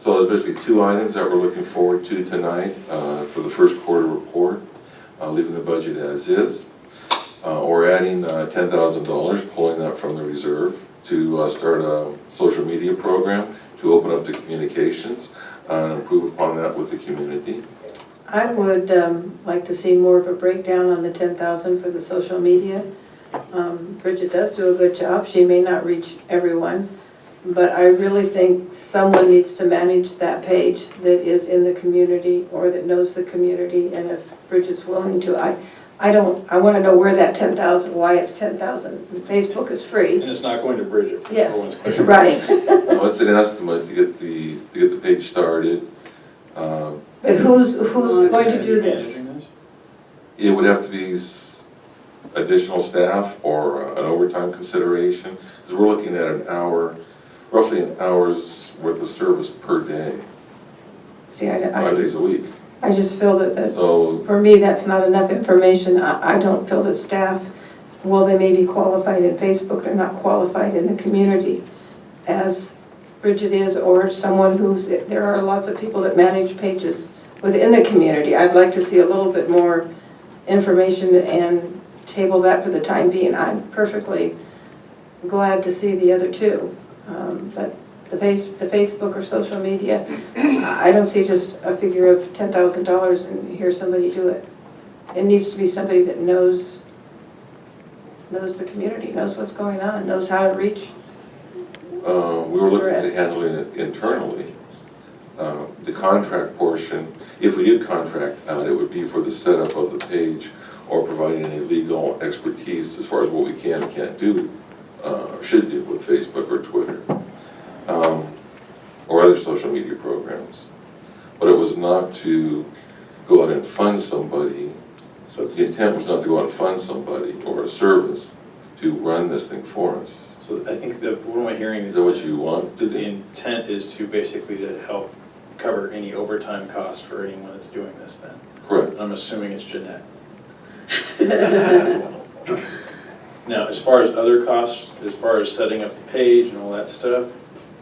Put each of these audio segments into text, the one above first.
So there's basically two items that we're looking forward to tonight for the first quarter report, leaving the budget as is. Or adding $10,000, pulling that from the reserve to start a social media program to open up the communications and improve upon that with the community. I would like to see more of a breakdown on the 10,000 for the social media. Bridget does do a good job. She may not reach everyone, but I really think someone needs to manage that page that is in the community or that knows the community. And if Bridget's willing to, I want to know where that 10,000, why it's 10,000. Facebook is free. And it's not going to Bridget. Yes, Question. right. No, it's an estimate to get the page started. But who's going to do this? It would have to be additional staff or an overtime consideration, because we're looking at an hour, roughly an hour's worth of service per day, See, 5 days a week. I just feel that So for me, that's not enough information. I don't feel that staff, well, they may be qualified in Facebook, they're not qualified in the community as Bridget is, or someone there are lots of people that manage pages within the community. I'd like to see a little bit more information and table that for the time being. I'm perfectly glad to see the other two, but the Facebook or social media, I don't see just a figure of $10,000 and hear somebody do it. It needs to be somebody that knows the community, knows what's going on, knows how to reach. we were looking at handling it internally. The contract portion, if we did contract out, it would be for the setup of the page or providing any legal expertise as far as what we can and can't do, should do with Facebook or Twitter, or other social media programs. But it was not to go out and fund somebody. So the intent was not to go out and fund somebody or a service to run this thing for us. So I think that what I'm hearing Is that what you want? is the intent is to basically to help cover any overtime costs for anyone that's doing this then. Correct. I'm assuming it's Jeanette. Now, as far as other costs, as far as setting up the page and all that stuff,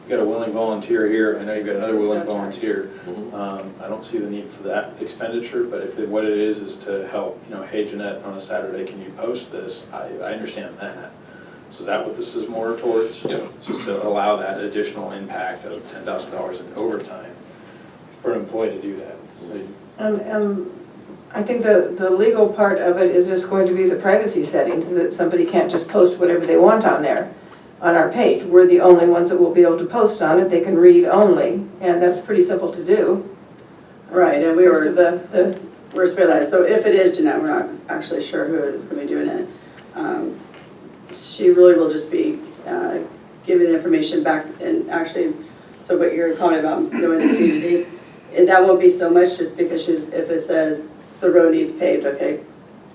you got a willing volunteer here. I know you've got another willing volunteer. I don't see the need for that expenditure, but if what it is to help, hey Jeanette, on a Saturday, can you post this? I understand that. So is that what this is more towards? Yeah. Just to allow that additional impact of $10,000 in overtime for an employee to do that. I think the legal part of it is just going to be the privacy settings, that somebody can't just post whatever they want on there, on our page. We're the only ones that will be able to post on it. They can read only, and that's pretty simple to do. Right, and we're specialized. So if it is Jeanette, we're not actually sure who is going to be doing it. She really will just be giving the information back, and actually, so what you're calling about knowing the community, that won't be so much just because if it says the road needs paved, okay,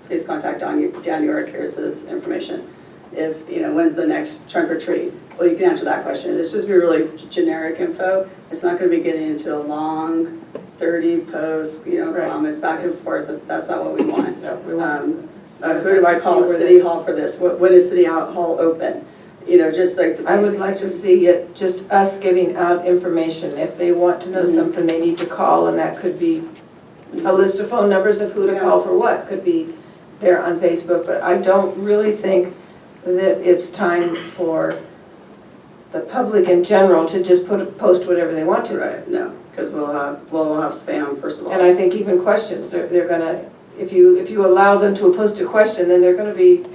please contact Dan York, here's his information. If, when's the next trunk or treat? Well, you can answer that question. It's just be really generic info. It's not going to be getting into a long 30 posts, comments back and forth. That's not what we want. No, we want who do I call City Hall for this? When is City Hall open? Just like the I would like to see it, just us giving out information. If they want to know something, they need to call, and that could be a list of phone numbers of who to call for what. Could be there on Facebook, but I don't really think that it's time for the public in general to just post whatever they want to. Right, no, because we'll have spam, first of all. And I think even questions, they're gonna, if you allow them to post a question, then they're gonna be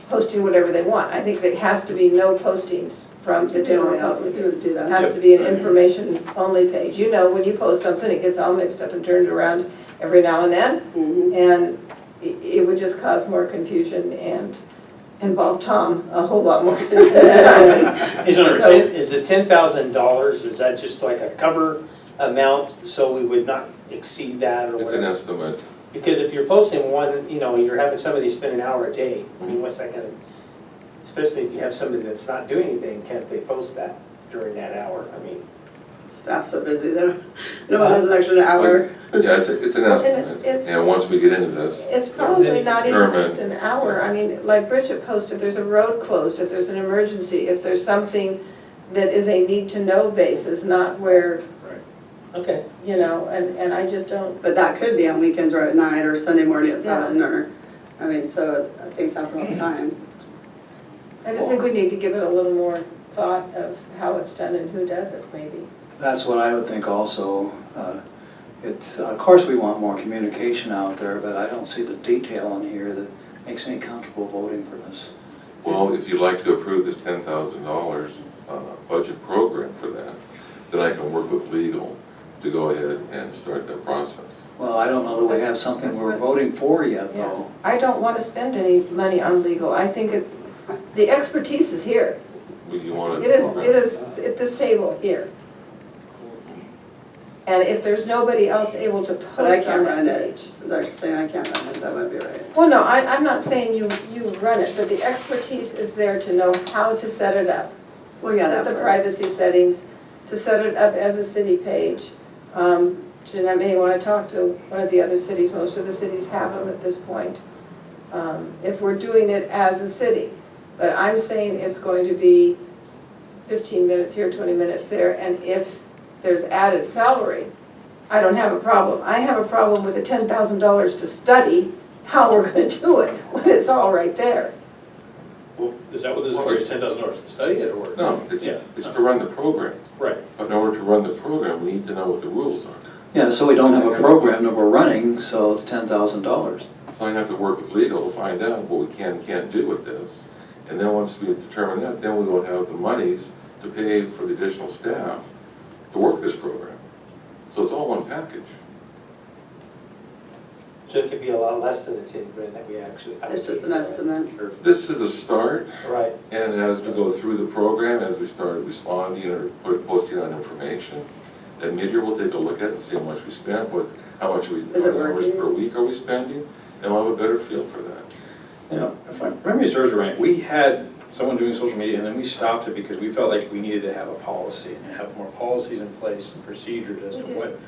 posting whatever they want. I think there has to be no postings from the general public. You would do that. It has to be an information-only page. When you post something, it gets all mixed up and turned around every now and then, and it would just cause more confusion and involve Tom a whole lot more. Is the $10,000, is that just like a cover amount so we would not exceed that or It's an whatever? estimate. Because if you're posting one, you're having somebody spend an hour a day, I mean, what's that gonna, especially if you have somebody that's not doing anything, can't they post that during that hour? I mean, Staff's so busy though. No one has an extra hour. Yeah, it's an estimate. it's- Once we get into this. It's probably not even determine. just an hour. I mean, like Bridget posted, if there's a road closed, if there's an emergency, if there's something that is a need-to-know basis, not where Okay. you know, and I just don't, But that could be on weekends or at night or Sunday morning at 7 or, I mean, so things happen all the time. I just think we need to give it a little more thought of how it's done and who does it, maybe. That's what I would think also. It's, of course, we want more communication out there, but I don't see the detail in here that makes me comfortable voting for this. Well, if you'd like to approve this $10,000 budget program for that, then I can work with legal to go ahead and start that process. Well, I don't know that we have something That's we're what- voting for yet, though. I don't want to spend any money on legal. I think the expertise is here. You want It is at this table here. And if there's nobody else able to post But I on can't that run it. page. Is that what you're saying? I can't run it, that might be right. Well, no, I'm not saying you run it, but the expertise is there to know how to set it up. Well, yeah, Set that the part. privacy settings, to set it up as a city page. Jeanette may want to talk to one of the other cities. Most of the cities have them at this point. If we're doing it as a city. But I'm saying it's going to be 15 minutes here, 20 minutes there, and if there's added salary, I don't have a problem. I have a problem with the $10,000 to study how we're going to do it when it's all right there. Well, is that what this is for, is $10,000 to study it, or? No, it's Yeah. to run the program. Right. But in order to run the program, we need to know what the rules are. Yeah, so we don't have a program that we're running, so it's $10,000. So I have to work with legal to find out what we can and can't do with this. And then once we determine that, then we will have the monies to pay for the additional staff to work this program. So it's all one package. So it could be a lot less than the 10 grand that we actually. It's just an estimate. Sure. This is a start, Right. and as we go through the program, as we start responding or posting on information, at mid-year we'll take a look at it and see how much we spent, how much Is it hours working? per week are we spending, and we'll have a better feel for that. You know, if my memory serves me right, we had someone doing social media, and then we stopped it because we felt like we needed to have a policy and have more policies in place and procedures as We to did. what.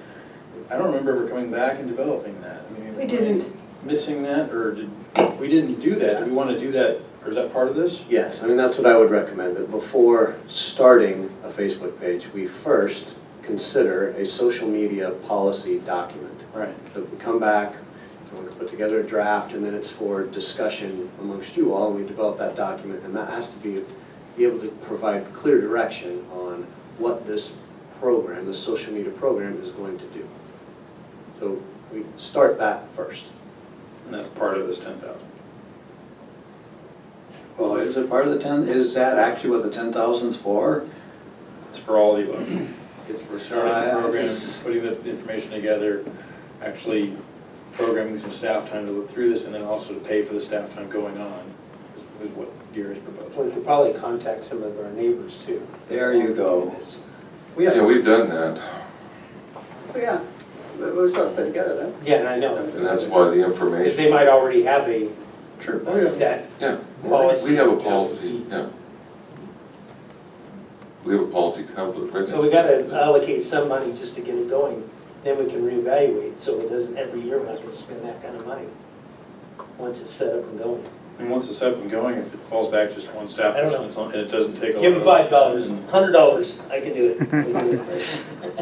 I don't remember ever coming back and developing that. I mean, We didn't. missing that, or we didn't do that? Do we want to do that, or is that part of this? Yes, I mean, that's what I would recommend, that before starting a Facebook page, we first consider a social media policy document. Right. That we come back, and we put together a draft, and then it's for discussion amongst you all, and we develop that document, and that has to be able to provide clear direction on what this program, this social media program is going to do. So we start that first. And that's part of this 10,000. Well, is it part of the 10, is that actually what the 10,000 is for? It's for all the above. It's for starting I the program, just- putting the information together, actually programming some staff time to look through this, and then also to pay for the staff time going on, is what Gary's proposing. We could probably contact some of our neighbors too. There you go. Yeah, we've done that, Oh, yeah, but we're still put together though. Yeah, and I know, and that's why the because information, they might already have a Sure. set yeah, policy. we have a policy, yeah. We have a policy template, right? So we gotta allocate some money just to get it going, then we can reevaluate, so it doesn't, every year we have to spend that kind of money, once it's set up and going. And once it's up and going, if it falls back just to one staff I don't person, know. it's on- and it doesn't take a lot. Give them of $5, time. $100, I can do it. We can do it.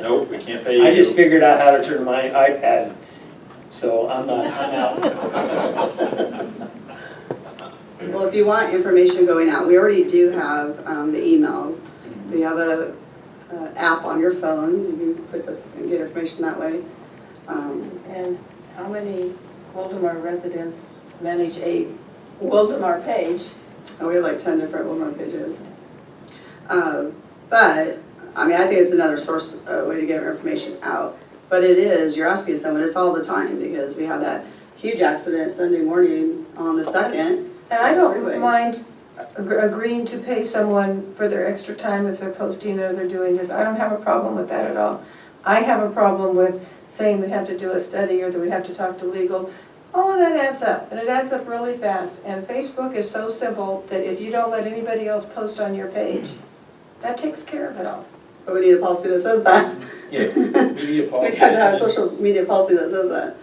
Nope, we can't pay you. I just figured out how to turn my iPad, so I'm out. Well, if you want information going out, we already do have the emails. We have a app on your phone, you can click and get information that way. And how many Wildomar residents manage a Wildomar page? And we have like 10 different Wildomar pages. But, I mean, I think it's another source, way to get our information out. But it is, you're asking someone, it's all the time, because we have that huge accident Sunday morning on the 2nd. And I don't Freeway. mind agreeing to pay someone for their extra time if they're posting or they're doing this. I don't have a problem with that at all. I have a problem with saying we have to do a study or that we have to talk to legal. All of that adds up, and it adds up really fast. And Facebook is so simple that if you don't let anybody else post on your page, that takes care of it all. But we need a policy that says that. Yeah, we need a policy. We have to have a social media policy that says that.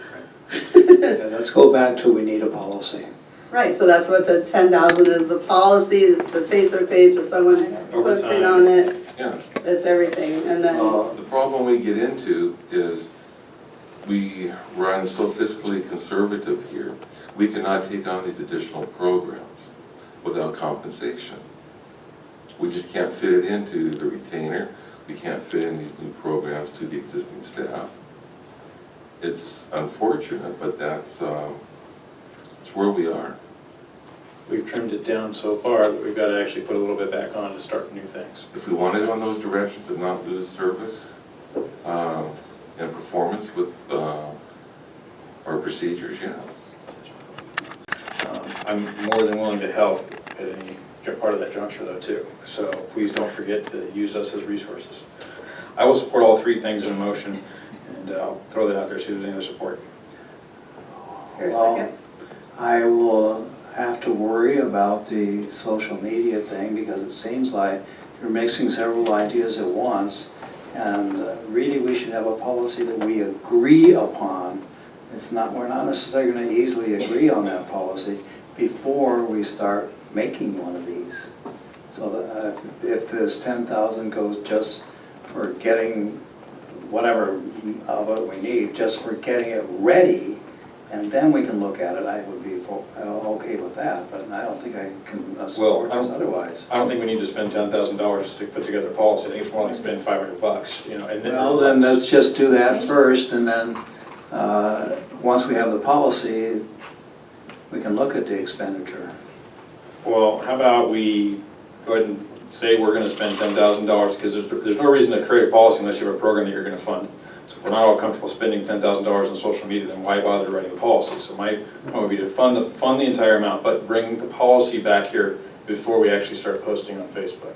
Yeah, let's go back to we need a policy. Right, so that's what the 10,000 is, the policy, is the Facebook page of someone Over posting time. on it. Yeah. It's everything, and then, The problem we get into is we run so fiscally conservative here, we cannot take on these additional programs without compensation. We just can't fit it into the retainer. We can't fit in these new programs to the existing staff. It's unfortunate, but that's where we are. We've trimmed it down so far that we've got to actually put a little bit back on to start new things. If we wanted to go in those directions and not lose service and performance with our procedures, yes. I'm more than willing to help at any part of that juncture though too. So please don't forget to use us as resources. I will support all three things in a motion, and I'll throw that out there, see if there's any other support. here's a Well, second. I will have to worry about the social media thing because it seems like you're mixing several ideas at once. And really, we should have a policy that we agree upon. We're not necessarily going to easily agree on that policy before we start making one of these. So that, if this 10,000 goes just for getting whatever of it we need, just for getting it ready, and then we can look at it, I would be okay with that, but I don't think I can support this otherwise. I don't think we need to spend $10,000 to put together a policy. I think it's more like spending $500, you know. And Well, then let's just do that first, and then, once we have the policy, we can look at the expenditure. Well, how about we go ahead and say we're going to spend $10,000, because there's no reason to create a policy unless you have a program that you're going to fund. So if we're not all comfortable spending $10,000 on social media, then why bother writing a policy? So my point would be to fund the entire amount, but bring the policy back here before we actually start posting on Facebook.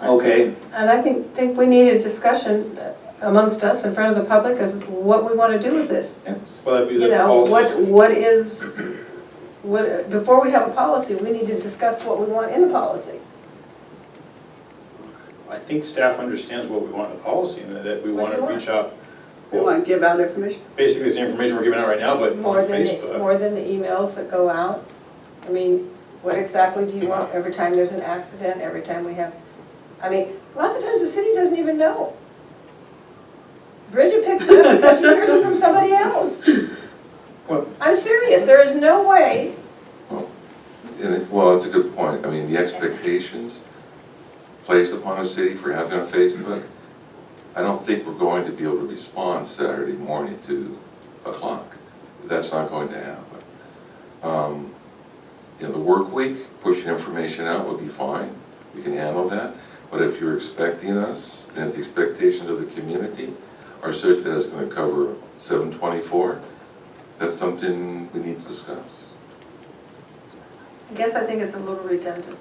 Okay, And I think we need a discussion amongst us in front of the public as to what we want to do with this. Well, that'd be You the know, policy. before we have a policy, we need to discuss what we want in the policy. I think staff understands what we want in the policy, and that we What want do to you reach out. We want to give out information. Basically, it's the information we're giving out right now, but More on than, Facebook. more than the emails that go out. I mean, what exactly do you want every time there's an accident, every time we have, I mean, lots of times the city doesn't even know. Bridget picks it up because she hears it from somebody else. Well- I'm serious, there is no way. Well, it's a good point. I mean, the expectations placed upon a city for having a Facebook, I don't think we're going to be able to respond Saturday morning at 2 o'clock. That's not going to happen. The work week, pushing information out would be fine. We can handle that. But if you're expecting us, and if the expectations of the community are such that it's going to cover 7/24, that's something we need to discuss. I guess I think it's a little redundant.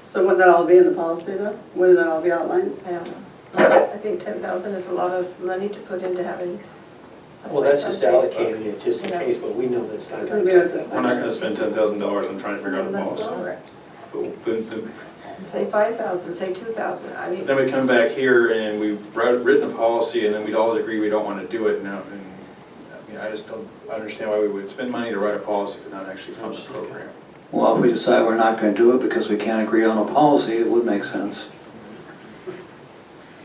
So would that all be in the policy though? Would that all be outlined? I don't know. I think 10,000 is a lot of money to put into having. a Well, that's place just on Facebook. allocating it just in Yeah. case, but we know that's not It's going gonna be to a We're not going to spend $10,000 on trying to figure out a Let's policy. lower it. But Say 5,000, say 2,000, I mean, then we come back here and we've written a policy, and then we'd all agree we don't want to do it now. And I mean, I just don't understand why we would spend money to write a policy but not actually fund the program. well, if we decide we're not going to do it because we can't agree on a policy, it would make sense.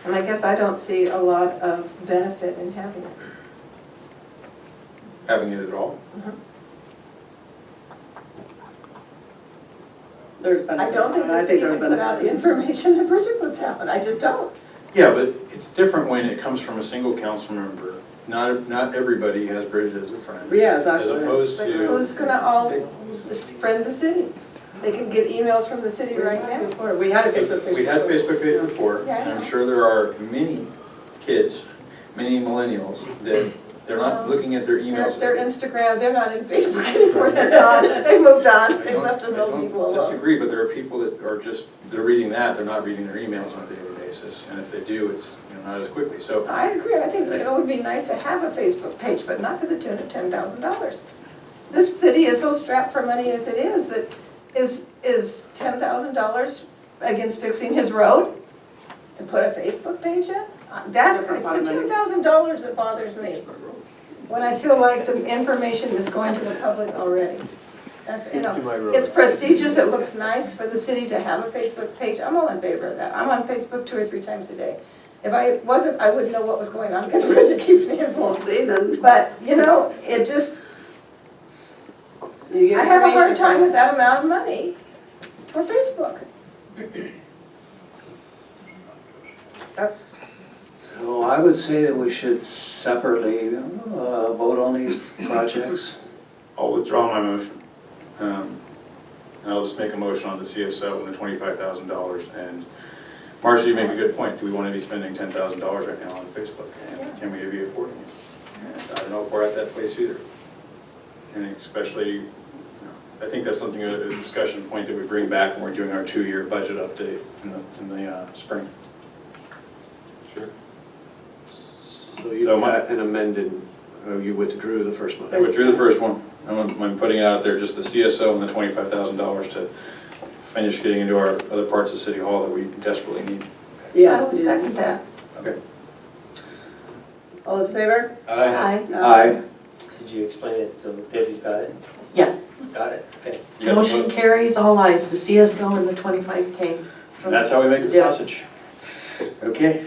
and I guess I don't see a lot of benefit in having it. Having it at all. There's I benefit. don't think I the city there's can put out the benefit. information that Bridget puts out, I just don't. Yeah, but it's different when it comes from a single council member. Not everybody has Bridget as a friend. Yeah, As exactly. opposed But to, who's gonna all friend the city? They can get emails from the city right now. Before, we had a Facebook page. we had before. Facebook page before, Yeah, I and I'm know. sure there are many kids, many millennials, that they're not looking at their emails. Their Instagram, they're not in Facebook anymore, they're gone, they moved on, they left us old people I don't alone. disagree, but there are people that are just, they're reading that, they're not reading their emails on a daily basis, and if they do, it's, not as quickly, so. I agree, I think it would be nice to have a Facebook page, but not to the tune of $10,000. This city is so strapped for money as it is, that is $10,000 against fixing his road? To put a Facebook page up? That's the $10,000 that bothers me. When I feel like the information is going to the public already. That's, To my road. it's prestigious, it looks nice for the city to have a Facebook page. I'm all in favor of that. I'm on Facebook 2 or 3 times a day. If I wasn't, I wouldn't know what was going on because Bridget keeps me We'll informed. see then. But, you know, it just, You get I have a hard information time from- with that amount of money for Facebook. That's, So I would say that we should separately vote on these projects. I'll withdraw my motion. And I'll just make a motion on the CSO and the $25,000. And Marcia, you make a good point. Do we want to be spending $10,000 right now on Facebook? And can we be affording it? And I don't know if we're at that place either. And especially, you know, I think that's something, a discussion point that we bring back when we're doing our 2-year budget update in the spring. Sure. So you've got an amended, you withdrew the first I one. withdrew the first one. I'm putting it out there, just the CSO and the $25,000 to finish getting into our other parts of City Hall that we desperately need. I Yes. will second that. Okay. All those in favor? Aye. Aye. Did you explain it, so Debbie's got it? Yeah. Got it, okay. Yeah, Motion carries, all ayes, the CSO and the 25K. And that's how we make the Yeah. sausage. Okay.